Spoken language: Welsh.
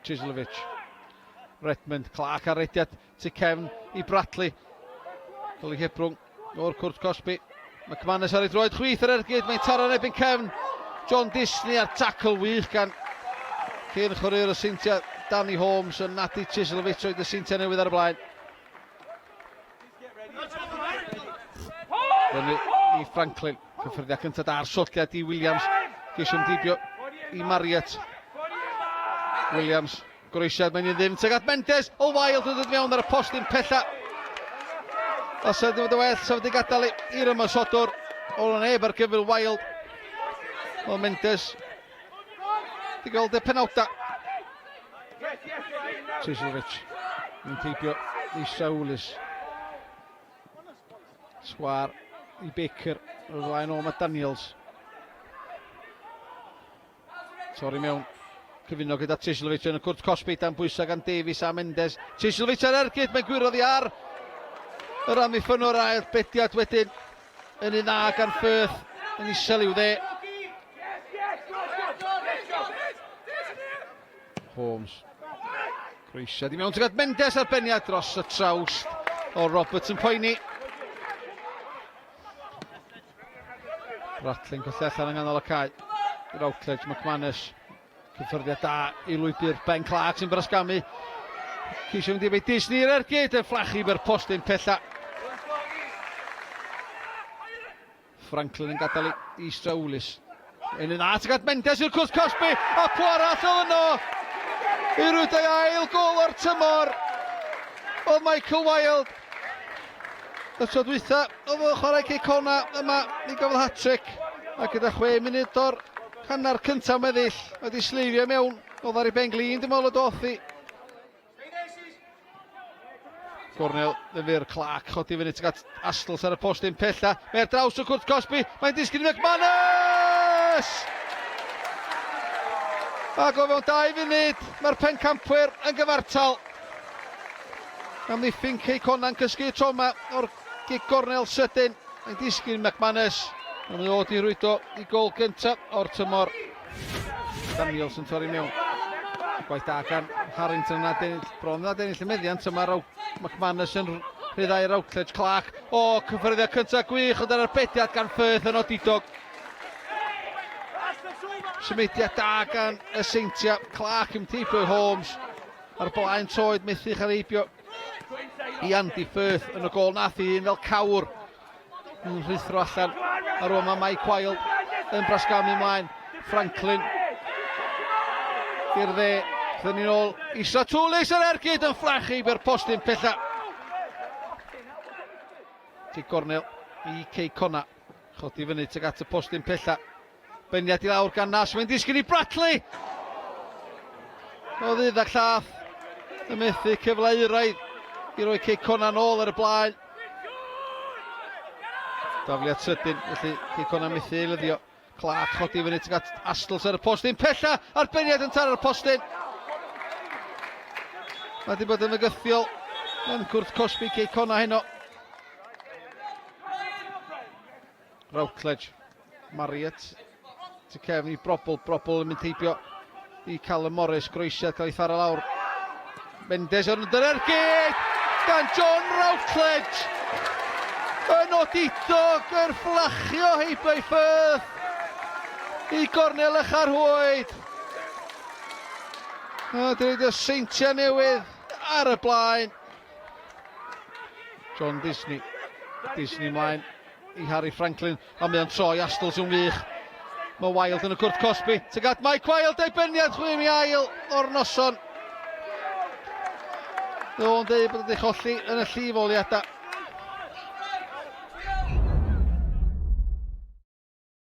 Chislovic. Redmond, Clark ar rediad tu cefn i Bradley. Cael ei hebrwng o'r cwrt Cosby. Mae Cymannes ar ei droed chwith ar ergyd, mae'n taro yn ebyn cefn. John Disney ar tackle wych gan cyn chwaraewr y Seintiau Danny Holmes yn Nadi Chislovic oedd y Seintiau Newydd ar y blaen. Fyny i Franklin, cyffyrddiad cyntaf ar sotliad i Williams. Geisiwm dibio i Marriott. Williams, groesiad mae'n ddim teg at Mendes. O Wild yn dod mewn ar y postyn pella. Os ydy fod y well, sef wedi gadael i'r ymysodwr. O'r neb ar gyfer Wild. O Mendes. Di gael de penawda. Chislovic. Yn teipio i Saulis. Sgwar i Baker. O'r flaen o Daniels. Torri mewn. Cyfuno gyda Chislovic yn y cwrt Cosby dan bwysau gan Davies a Mendes. Chislovic ar ergyd, mae'n gwirodd i ar. Yr amddiffynwr a'r bediad wedyn yn un a gan Firth yn isel i'w dde. Holmes. Croesiad i mewn tygad Mendes ar beniad dros y trawst o Roberts yn poeni. Ratlin golli allan yng nghanol y cae. I'r Outledge, McManus. Cyffyrddiad da i lwybr Ben Clark sy'n brasgamu. Ceisio mynd i beth Disney i'r ergyd yn fflachu by'r postyn pella. Franklin yn gadael i Straulis. Yn yn atgad Mendes i'r cwrs Cosby a pwarall o yno. I rwyd ei ail gol o'r tymor o Michael Wild. Y tro dwytha oedd o chwarae Cei Connah yma i gafodd hat-trick. A gyda 6 munud o'r hanner cyntaf meddill wedi sleifio mewn. Oedd ar ei ben glin dim ôl o dothi. Cornel yn fyr Clark chodi fyny tuag Astles ar y postyn pella. Mae'r draws o cwrt Cosby. Mae'n disgyn i McManus! Ac o fewn 2 funud, mae'r pencampwyr yn gyfartal. Am ddiffyn Cei Connah yn cysgu troma o'r gig gornel sydyn. Mae'n disgyn McManus. Mae'n ddod i rwydo i gol gyntaf o'r tymor. Daniels yn torri mewn. Gwaith da gan Harrington a Dennill. Bron a Dennill y meddiant yma McManus yn rhyddau i'r Outledge. Clark. O, cyffyrddiad cyntaf gwych ond ar y bediad gan Firth yn odidog. Symudiad da gan y Seintiau. Clark yn teipio i Holmes. Ar blaen troed methu chareibio i Andy Firth yn y gol nath i un fel cawr. Yn rhythro allan ar ôl mae Mike Wild yn brasgamu ymlaen. Franklin i'r dde. Fydden ni'n ôl i Stratulis ar ergyd yn fflachu by'r postyn pella. Cei Cornel i Cei Connah. Chodi fyny tuag at y postyn pella. Beniad i lawr gan Nash. Mae'n disgyn i Bradley. O ddydd a llath. Y methu cyfleuraidd i roi Cei Connah nôl ar y blaen. Dafliad sydyn, felly Cei Connah methu eilyddio. Clark chodi fyny tuag at Astles ar y postyn pella. A'r beniad yn tar ar y postyn. Mae wedi bod yn fygythiol yn cwrt Cosby Cei Connah heno. Routledge, Marriott, tu cefn i Brobl yn mynd teipio i Callum Morris, groesiad cael ei tharo lawr. Mendes yn yr ergyd gan John Routledge. Yn odidog yr fflachio heibio i Firth i gornel eich ar hwyd. Dyn y Seintiau Newydd ar y blaen. John Disney. Disney mlaen i Harry Franklin. A mae o'n troi Astles yn wych. Mae Wild yn y cwrt Cosby. Tygad Mike Wild ei beniad chwym i ail o'r noson. O'n dweud bod wedi cholli yn y llifoliadau.